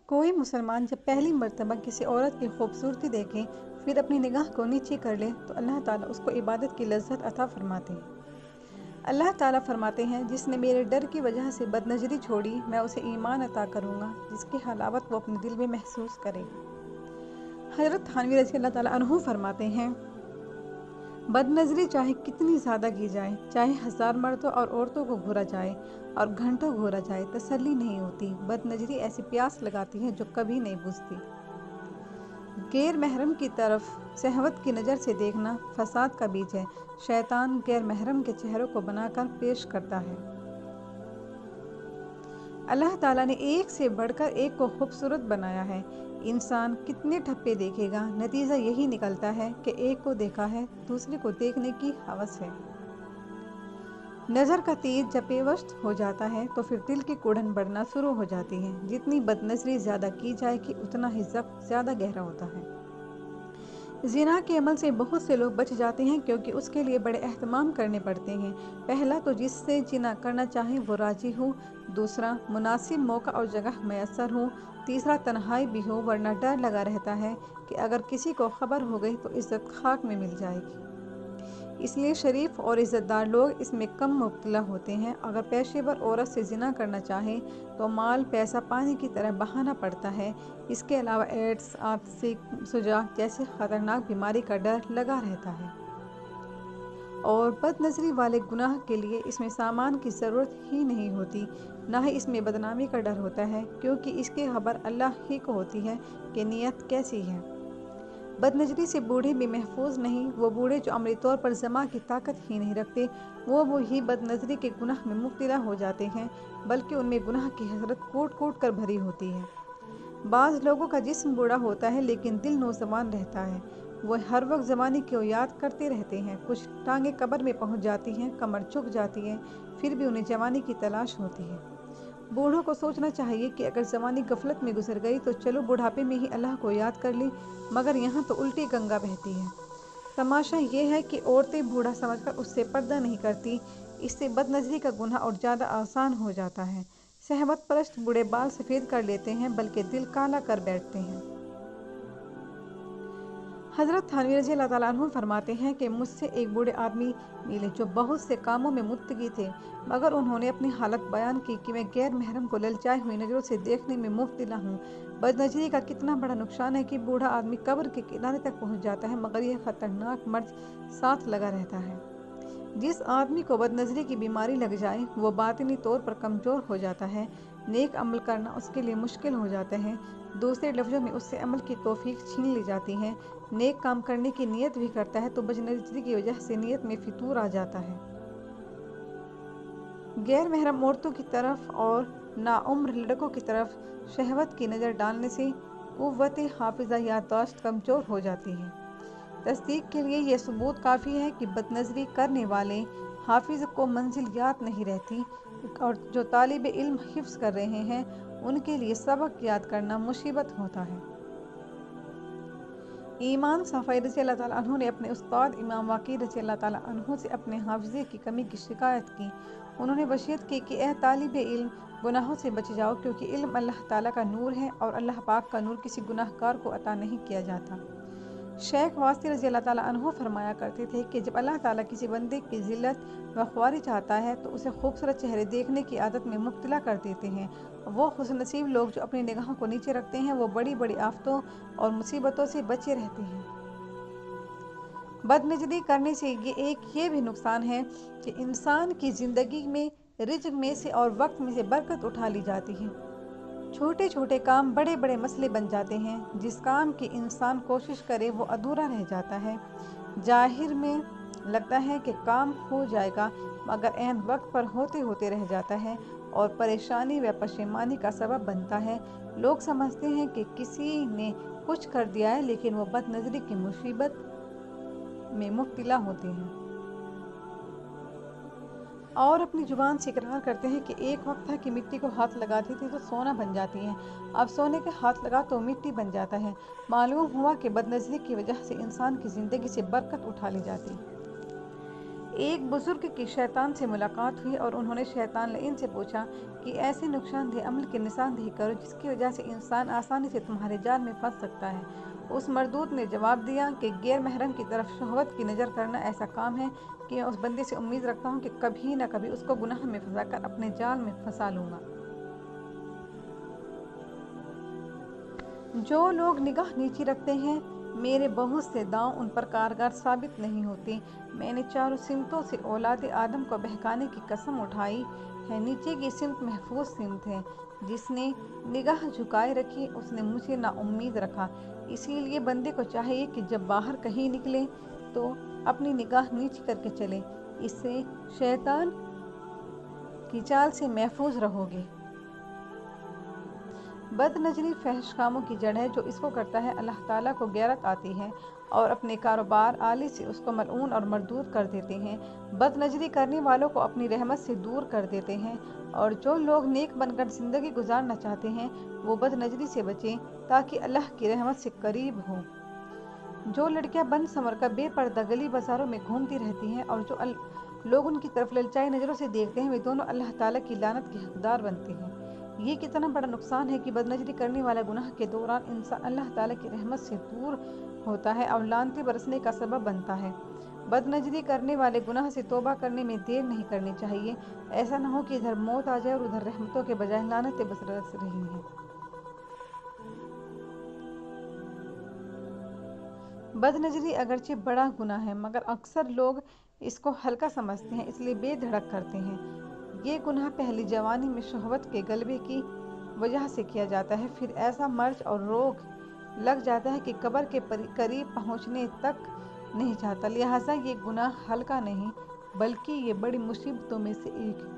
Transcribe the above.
کوئی مسلمان جب پہلی مرتبہ کسی عورت کی خوبصورتی دیکھے پھر اپنی نگاہ کو نیچے کر لے تو اللہ تعالیٰ اس کو عبادت کی لذت عطا فرماتے ہیں۔ اللہ تعالیٰ فرماتے ہیں، جس نے میرے ڈر کی وجہ سے بد نظری چھوڑی میں اسے ایمان عطا کروں گا جس کی حلاوت وہ اپنے دل میں محسوس کرے۔ حضرت تھانوی رضی اللہ تعالیٰ عنہ فرماتے ہیں، بد نظری چاہے کتنی زیادہ کی جائے، چاہے 1000 مردوں اور عورتوں کو گھورا جائے اور گھنٹوں گھورا جائے، تسلی نہیں ہوتی۔ بد نظری ایسی پیاس لگاتی ہے جو کبھی نہیں بجھتی۔ غیر محرم کی طرف شہوت کی نظر سے دیکھنا فساد کا بیج ہے۔ شیطان غیر محرم کے چہروں کو بنا کر پیش کرتا ہے۔ اللہ تعالیٰ نے ایک سے بڑھ کر ایک کو خوبصورت بنایا ہے۔ انسان کتنے ٹھپے دیکھے گا، نتیجہ یہی نکلتا ہے کہ ایک کو دیکھا ہے، دوسرے کو دیکھنے کی ہوس ہے۔ نظر کا تیر جب پیوست ہو جاتا ہے تو پھر دل کی کڑن بڑھنا شروع ہو جاتی ہے۔ جتنی بد نظری زیادہ کی جائے گی اتنا ہی زخم زیادہ گہرا ہوتا ہے۔ زنا کے عمل سے بہت سے لوگ بچ جاتے ہیں کیونکہ اس کے لیے بڑے اہتمام کرنے پڑتے ہیں۔ پہلا تو جس سے زنا کرنا چاہیں وہ راضی ہو، دوسرا مناسب موقع اور جگہ میسر ہو، تیسرا تنہائی بھی ہو، ورنہ ڈر لگا رہتا ہے کہ اگر کسی کو خبر ہو گئی تو عزت خاک میں مل جائے گی۔ اس لیے شریف اور عزت دار لوگ اس میں کم مبتلا ہوتے ہیں۔ اگر پیشے ور عورت سے زنا کرنا چاہے تو مال پیسہ پانی کی طرح بہانا پڑتا ہے۔ اس کے علاوہ ایڈز، آتشی سوجا جیسی خطرناک بیماری کا ڈر لگا رہتا ہے۔ اور بد نظری والے گناہ کے لیے اس میں سامان کی ضرورت ہی نہیں ہوتی، نہ ہی اس میں بدنامی کا ڈر ہوتا ہے، کیونکہ اس کی خبر اللہ ہی کو ہوتی ہے کہ نیت کیسی ہے۔ بد نظری سے بوڑھے بھی محفوظ نہیں۔ وہ بوڑھے جو عملی طور پر جمع کی طاقت ہی نہیں رکھتے، وہی بد نظری کے گناہ میں مبتلا ہو جاتے ہیں، بلکہ ان میں گناہ کی حسرت کوٹ کوٹ کر بھری ہوتی ہے۔ بعض لوگوں کا جسم بوڑھا ہوتا ہے لیکن دل نوجوان رہتا ہے۔ وہ ہر وقت جوانی کو یاد کرتے رہتے ہیں۔ کچھ ٹانگیں قبر میں پہنچ جاتی ہیں، کمر جھک جاتی ہے، پھر بھی انہیں جوانی کی تلاش ہوتی ہے۔ بوڑھوں کو سوچنا چاہیے کہ اگر جوانی غفلت میں گزر گئی تو چلو بڑھاپے میں ہی اللہ کو یاد کر لیں، مگر یہاں تو الٹی گنگا بہتی ہے۔ تماشا یہ ہے کہ عورتیں بوڑھا سمجھ کر اس سے پردہ نہیں کرتی، اس سے بد نظری کا گناہ اور زیادہ آسان ہو جاتا ہے۔ شہوت پرست بوڑھے بال سفید کر لیتے ہیں بلکہ دل کالا کر بیٹھتے ہیں۔ حضرت تھانوی رضی اللہ تعالیٰ عنہ فرماتے ہیں کہ مجھ سے ایک بوڑھے آدمی ملے جو بہت سے کاموں میں متقی تھے، مگر انہوں نے اپنی حالت بیان کی کہ میں غیر محرم کو للچائی ہوئی نظروں سے دیکھنے میں مبتلا ہوں۔ بد نظری کا کتنا بڑا نقصان ہے کہ بوڑھا آدمی قبر کے کنارے تک پہنچ جاتا ہے مگر یہ خطرناک مرض ساتھ لگا رہتا ہے۔ جس آدمی کو بد نظری کی بیماری لگ جائے وہ باطنی طور پر کمزور ہو جاتا ہے، نیک عمل کرنا اس کے لیے مشکل ہو جاتا ہے، دوسرے لفظوں میں اس سے عمل کی توفیق چھین لی جاتی ہے۔ نیک کام کرنے کی نیت بھی کرتا ہے تو بد نظری کی وجہ سے نیت میں فتور آ جاتا ہے۔ غیر محرم عورتوں کی طرف اور ناعمر لڑکوں کی طرف شہوت کی نظر ڈالنے سے قوت حافظہ یادداشت کمزور ہو جاتی ہے۔ تصدیق کے لیے یہ ثبوت کافی ہے کہ بد نظری کرنے والے حافظ کو منزل یاد نہیں رہتی، اور جو طالب علم حفظ کر رہے ہیں ان کے لیے سبق یاد کرنا مصیبت ہوتا ہے۔ امام شافعی رضی اللہ تعالیٰ عنہ نے اپنے استاد امام واقعی رضی اللہ تعالیٰ عنہ سے اپنے حافظے کی کمی کی شکایت کی۔ انہوں نے وصیت کی کہ اے طالب علم، گناہوں سے بچ جاؤ کیونکہ علم اللہ تعالیٰ کا نور ہے اور اللہ پاک کا نور کسی گناہ گار کو عطا نہیں کیا جاتا۔ شیخ واسطی رضی اللہ تعالیٰ عنہ فرمایا کرتے تھے کہ جب اللہ تعالیٰ کسی بندے کی ذلت و خواری چاہتا ہے تو اسے خوبصورت چہرے دیکھنے کی عادت میں مبتلا کر دیتے ہیں۔ وہ خوش نصیب لوگ جو اپنی نگاہوں کو نیچے رکھتے ہیں وہ بڑی بڑی آفتوں اور مصیبتوں سے بچے رہتے ہیں۔ بد نظری کرنے سے یہ بھی نقصان ہے کہ انسان کی زندگی میں رزق میں سے اور وقت میں سے برکت اٹھا لی جاتی ہے۔ چھوٹے چھوٹے کام بڑے بڑے مسئلے بن جاتے ہیں۔ جس کام کی انسان کوشش کرے وہ ادھورا رہ جاتا ہے۔ ظاہر میں لگتا ہے کہ کام ہو جائے گا مگر عین وقت پر ہوتے ہوتے رہ جاتا ہے اور پریشانی و پشیمانی کا سبب بنتا ہے۔ لوگ سمجھتے ہیں کہ کسی نے کچھ کر دیا ہے لیکن وہ بد نظری کی مصیبت میں مبتلا ہوتے ہیں اور اپنی زبان سے اقرار کرتے ہیں کہ ایک وقت تھا کہ مٹی کو ہاتھ لگاتی تھی تو سونا بن جاتی ہے، اب سونے کے ہاتھ لگا تو مٹی بن جاتا ہے۔ معلوم ہوا کہ بد نظری کی وجہ سے انسان کی زندگی سے برکت اٹھا لی جاتی ہے۔ ایک بزرگ کی شیطان سے ملاقات ہوئی اور انہوں نے شیطان لعین سے پوچھا کہ ایسے نقصان دہ عمل کی نشاندہی کرو جس کی وجہ سے انسان آسانی سے تمہارے جال میں پھنس سکتا ہے۔ اس مردود نے جواب دیا کہ غیر محرم کی طرف شہوت کی نظر کرنا ایسا کام ہے کہ میں اس بندے سے امید رکھتا ہوں کہ کبھی نہ کبھی اس کو گناہ میں پھنسا کر اپنے جال میں پھنسا لوں گا۔ جو لوگ نگاہ نیچی رکھتے ہیں، میرے بہت سے داؤں ان پر کارگر ثابت نہیں ہوتے۔ میں نے چاروں سمتوں سے اولاد آدم کو بہکانے کی قسم اٹھائی ہے۔ نیچے کی سمت محفوظ سمت ہے۔ جس نے نگاہ جھکائے رکھی اس نے مجھے نا امید رکھا۔ اسی لیے بندے کو چاہیے کہ جب باہر کہیں نکلے تو اپنی نگاہ نیچی کر کے چلے، اس سے شیطان کی چال سے محفوظ رہو گے۔ بد نظری فحش کاموں کی جڑ ہے۔ جو اس کو کرتا ہے اللہ تعالیٰ کو غیرت آتی ہے اور اپنے کاروبار آلی سے اس کو ملعون اور مردود کر دیتے ہیں۔ بد نظری کرنے والوں کو اپنی رحمت سے دور کر دیتے ہیں، اور جو لوگ نیک بن کر زندگی گزارنا چاہتے ہیں وہ بد نظری سے بچیں تاکہ اللہ کی رحمت سے قریب ہوں۔ جو لڑکیاں بن سنور کر بے پردہ گلی بازاروں میں گھومتی رہتی ہیں اور جو لوگ ان کی طرف للچائی نظروں سے دیکھتے ہیں، وہ دونوں اللہ تعالیٰ کی لعنت کے حقدار بنتے ہیں۔ یہ کتنا بڑا نقصان ہے کہ بد نظری کرنے والا گناہ کے دوران انسان اللہ تعالیٰ کی رحمت سے دور ہوتا ہے اور لعنتیں برسنے کا سبب بنتا ہے۔ بد نظری کرنے والے گناہ سے توبہ کرنے میں دیر نہیں کرنی چاہیے۔ ایسا نہ ہو کہ ادھر موت آ جائے اور ادھر رحمتوں کے بجائے لعنتیں برس رہی ہیں۔ بد نظری اگرچہ بڑا گناہ ہے مگر اکثر لوگ اس کو ہلکا سمجھتے ہیں، اس لیے بے دھڑک کرتے ہیں۔ یہ گناہ پہلی جوانی میں شہوت کے غلبے کی وجہ سے کیا جاتا ہے، پھر ایسا مرض اور روگ لگ جاتا ہے کہ قبر کے قریب پہنچنے تک نہیں چاہتا۔ لہٰذا یہ گناہ ہلکا نہیں بلکہ یہ بڑی مصیبتوں میں سے ایک ہے۔